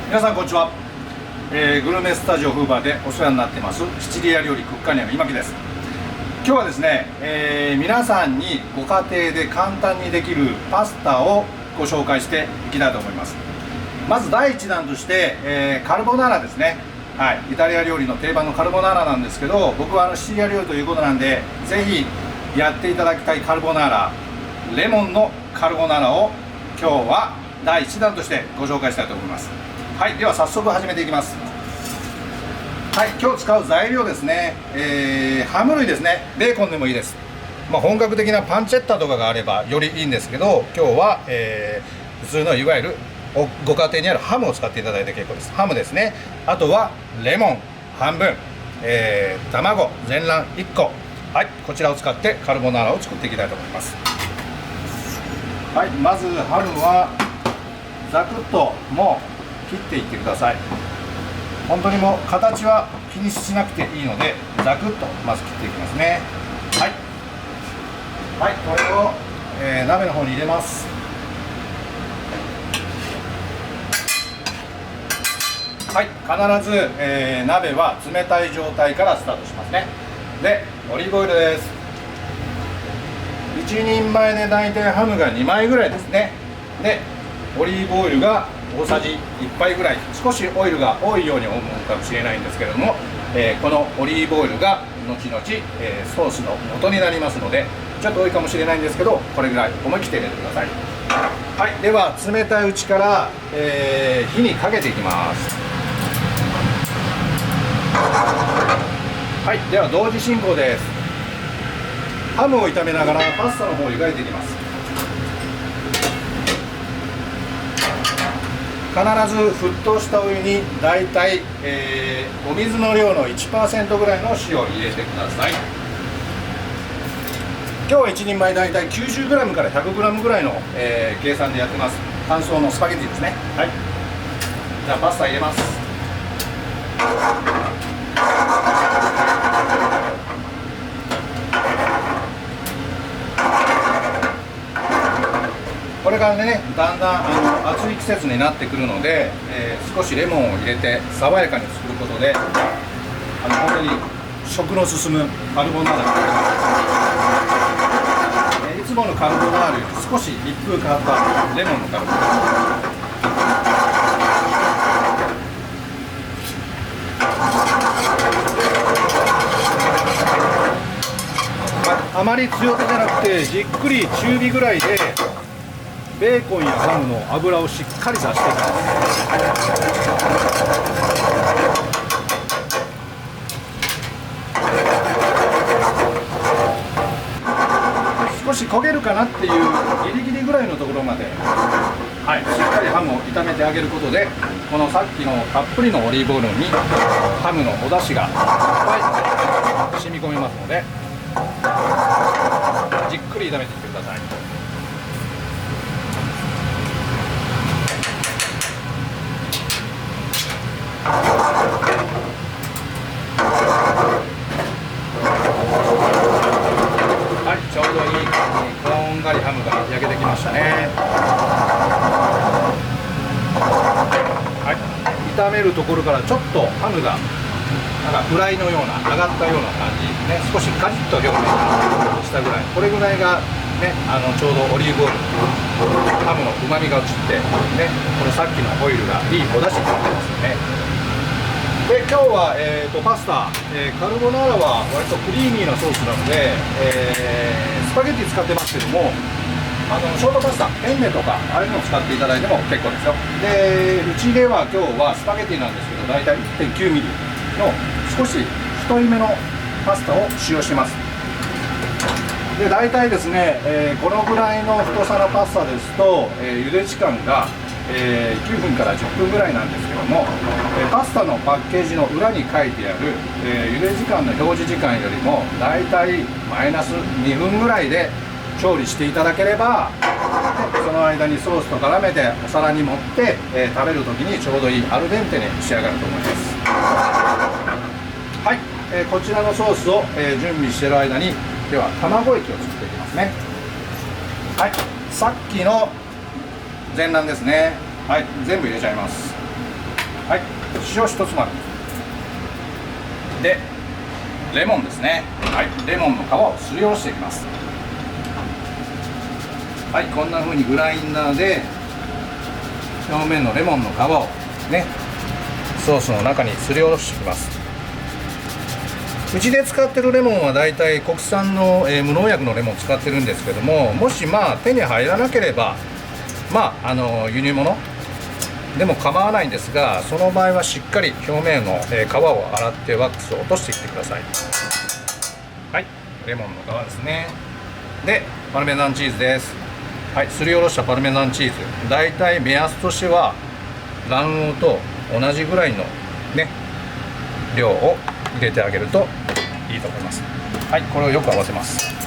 皆さんこんにちは、グルメスタジオフーバーでお世話になってますシチリア料理クッカニアの今木です。今日はですね、皆さんにご家庭で簡単にできるパスタをご紹介していきたいと思います。まず第一弾として、カルボナーラですね。はい、イタリア料理の定番のカルボナーラなんですけど、僕はシチリア料理ということなんでぜひやっていただきたいカルボナーラ、レモンのカルボナーラを今日は第1弾としてご紹介したいと思います。はい、では早速始めていきます。はい、今日使う材料ですね、ハム類ですね。ベーコンでもいいです。本格的なパンチェッタとかがあればよりいいんですけど、今日は、普通のいわゆるご家庭にあるハムを使っていただいて結構です。ハムですね。あとはレモン半分、卵全卵1個、はい、こちらを使ってカルボナーラを作っていきたいと思います。はい、まずハムはザクッともう切っていってください。本当にもう形は気にしなくていいのでザクッとまず切っていきますね。はい、はい、これを、鍋の方に入れます。はい、必ず、鍋は冷たい状態からスタートしますね。でオリーブオイルです。1人前で大体ハムが2枚ぐらいですね。でオリーブオイルが大さじ1杯ぐらい、少しオイルが多いように思うかもしれないんですけれども、このオリーブオイルが後々、ソースの元になりますのでちょっと多いかもしれないんですけど、これぐらい思い切って入れてください。はい、では冷たいうちから、火にかけていきます。はい、では同時進行です。ハムを炒めながらパスタの方を湯がいていきます。必ず沸騰したお湯にだいたい、お水の量の 1% ぐらいの塩を入れてください。今日は1人前だいたい 90g から 100g ぐらいの、計算でやってます。乾燥のスパゲティですね。はい、じゃあパスタ入れます。これからね、だんだん暑い季節になってくるので、少しレモンを入れて爽やかに作ることで本当に食の進むカルボナーラができます。いつものカルボナーラより少し一風変わったレモンのカルボナーラ、あまり強火じゃなくてじっくり中火ぐらいでベーコンやハムの油をしっかりさせていきます。少し焦げるかなっていうギリギリぐらいのところまで、はい、しっかりハムを炒めてあげることで、このさっきのたっぷりのオリーブオイルにハムのお出汁がいっぱい染み込みますので、じっくり炒めていってください。はい、ちょうどいい感じにこんがりハムが焼けてきましたね。はい、炒めるところからちょっとハムがフライのような揚がったような感じね、少しカリッと表面にしたぐらい、これぐらいがね、ちょうどオリーブオイルハムのうまみが移ってね、このさっきのオイルがいいお出汁になってますよね。で今日は、パスタ、カルボナーラは割とクリーミーなソースなので、スパゲッティ使ってますけども、ショートパスタペンネとかああいうのを使っていただいても結構ですよ。でうちでは今日はスパゲッティなんですけど、だいたい 1.9 ミリの少し太いめのパスタを使用してます。で大体ですね、このぐらいの太さのパスタですと、茹で時間が9分から10分ぐらいなんですけども、パスタのパッケージの裏に書いてある、茹で時間の表示時間よりもだいたいマイナス2分ぐらいで調理していただければ、その間にソースと絡めてお皿に盛って、食べる時にちょうどいいアルデンテに仕上がると思います。はい、こちらのソースを、準備している間にでは卵液を作っていきますね。はい、さっきの全卵ですね。はい、全部入れちゃいます。はい、塩1つまみで、レモンですね。はい、レモンの皮をすりおろしていきます。はい、こんな風にグラインダーで表面のレモンの皮をね、ソースの中にすりおろしていきます。うちで使ってるレモンはだいたい国産の、無農薬のレモンを使ってるんですけども、もし手に入らなければ輸入物でも構わないんですが、その場合はしっかり表面の、皮を洗ってワックスを落としてきてください。はい、レモンの皮ですね。でパルメザンチーズです。はい、すりおろしたパルメザンチーズ、だいたい目安としては卵黄と同じぐらいのね量を入れてあげるといいと思います。はい、これをよく合わせます。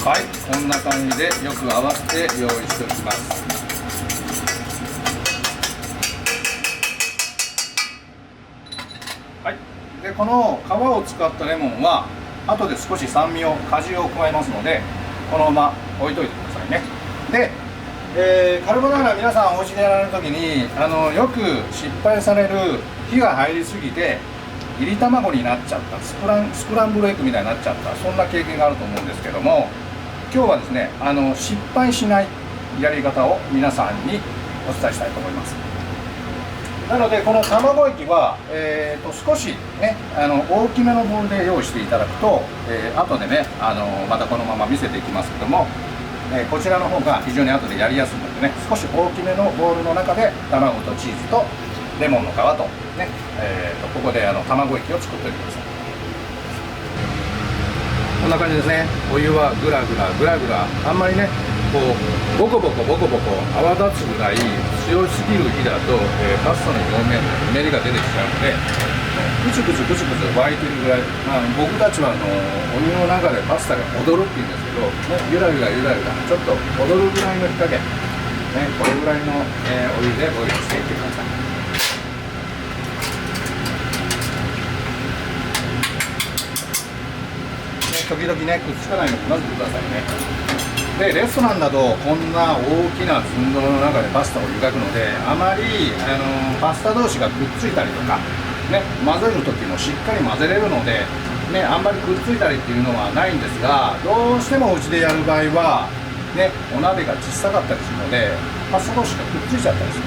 はい、こんな感じでよく合わせて用意しておきます。はい、でこの皮を使ったレモンは後で少し酸味を果汁を加えますので、このまま置いといてくださいね。で、カルボナーラ皆さんお家でやられる時によく失敗される、火が入りすぎて炒り卵になっちゃった、スクランブルエッグみたいになっちゃった、そんな経験があると思うんですけども、今日はですね失敗しないやり方を皆さんにお伝えしたいと思います。なのでこの卵液は、少しね大きめのボウルで用意していただくと、後でねまたこのまま見せていきますけども、こちらの方が非常に後でやりやすいのでね、少し大きめのボウルの中で卵とチーズとレモンの皮とね、ここで卵液を作っておいてください。こんな感じですね。お湯はグラグラグラグラ、あんまりねこうボコボコボコボコ泡立つぐらい強すぎる火だと、パスタの表面にうねりが出てきちゃうので、グツグツグツグツ沸いてるぐらい、僕たちはお湯の中でパスタが踊るっていうんですけど、ね、ゆらゆらゆらゆらちょっと踊るぐらいの火加減、ね、これぐらいの、お湯でボイルしていってください。時々ねくっつかないので混ぜてくださいね。でレストランだとこんな大きな寸胴の中でパスタを湯がくので、あまりパスタ同士がくっついたりとかね、混ぜる時もしっかり混ぜれるのでね、あんまりくっついたりっていうのはないんですが、どうしてもうちでやる場合はねお鍋が小さかったりするのでパスタ同士がくっついちゃったりする。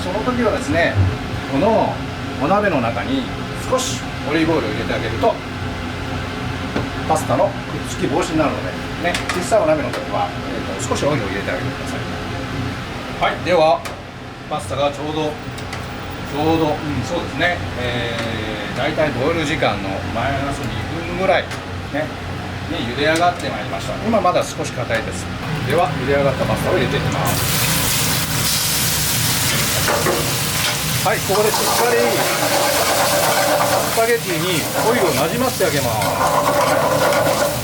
その時はですね、このお鍋の中に少しオリーブオイルを入れてあげるとパスタのくっつき防止になるので、ね、小さいお鍋の時は、少しオイルを入れてあげてください。はい、ではパスタがちょうど、そうですね、だいたいボイル時間のマイナス2分ぐらい、ね、に茹で上がってまいりました。今まだ少し硬いです。では茹で上がったパスタを入れていきます。はい、ここでしっかりスパゲティにオイルをなじませてあげます。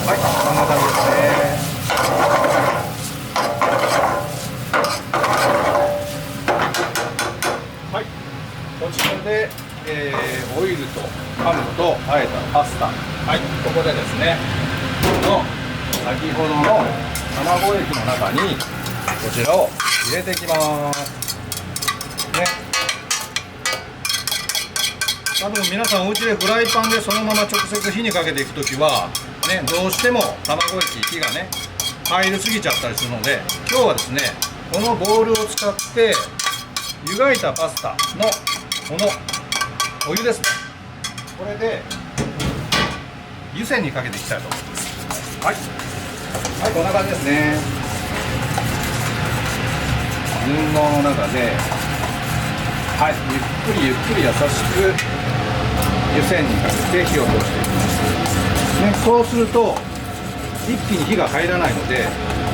はい、こんな感じですね。はい、こちらで、オイルとハムとあえたパスタ、はい、ここでですねこの先ほどの卵液の中にこちらを入れていきますね。多分皆さんお家でフライパンでそのまま直接火にかけていくときは、ね、どうしても卵液、火がね入りすぎちゃったりするので、今日はですねこのボウルを使って湯がいたパスタのこのお湯ですね、これで湯煎にかけていきたいと思います。はい、はい、こんな感じですね。寸胴の中で、はい、ゆっくりゆっくり優しく湯煎にかけて火を通していきます、ね、そうすると一気に火が入らないので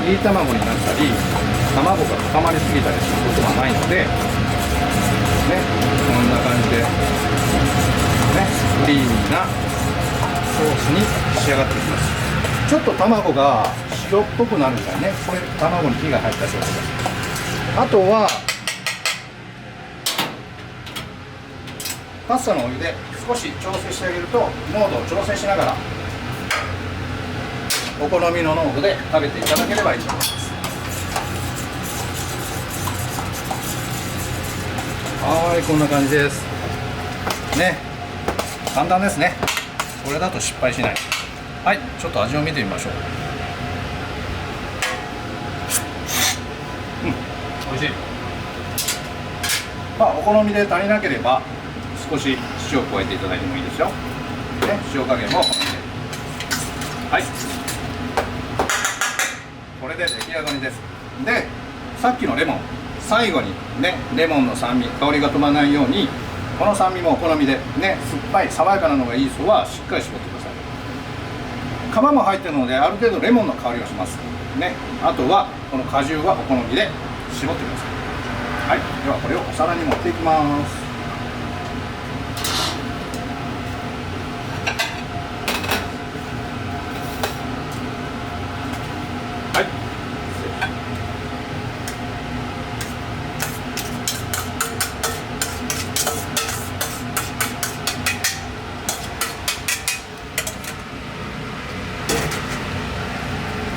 炒り卵になったり卵が固まりすぎたりすることはないので、ね、こんな感じで、ね、クリーミーなソースに仕上がっていきます。ちょっと卵が白っぽくなるからね、これ卵に火が入った証拠です。あとはパスタのお湯で少し調整してあげると、濃度を調整しながらお好みの濃度で食べていただければいいと思います。はい、こんな感じですね。簡単ですね。これだと失敗しない。はい、ちょっと味を見てみましょう。美味しい。まあお好みで足りなければ少し塩を加えていただいてもいいですよ。ね、塩加減もお好みで。はい、これで出来上がりです。で、さっきのレモン、最後にね、レモンの酸味、香りが飛ばないように、この酸味もお好みでね、酸っぱい爽やかなのがいい人はしっかり絞ってください。皮も入ってるのである程度レモンの香りがしますね。あとはこの果汁はお好みで絞ってください。はい、ではこれをお皿に盛っていきます。はい、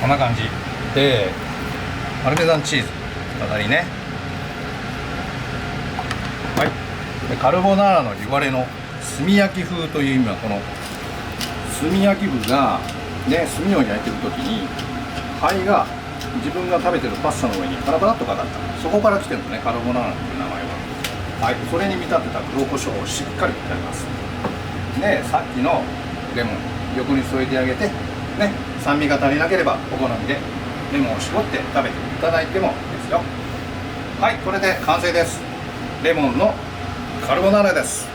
こんな感じでパルメザンチーズ飾りね。はい、でカルボナーラの言われの炭焼き風という意味は、この炭焼き部がね、炭を焼いてる時に灰が自分が食べてるパスタの上にパラパラっとかかった、そこから来てるんですね、カルボナーラという名前は。はい、それに見立てた黒胡椒をしっかり炒めます。で、さっきのレモン横に添えてあげてね、酸味が足りなければお好みでレモンを絞って食べていただいてもいいですよ。はい、これで完成です。レモンのカルボナーラです。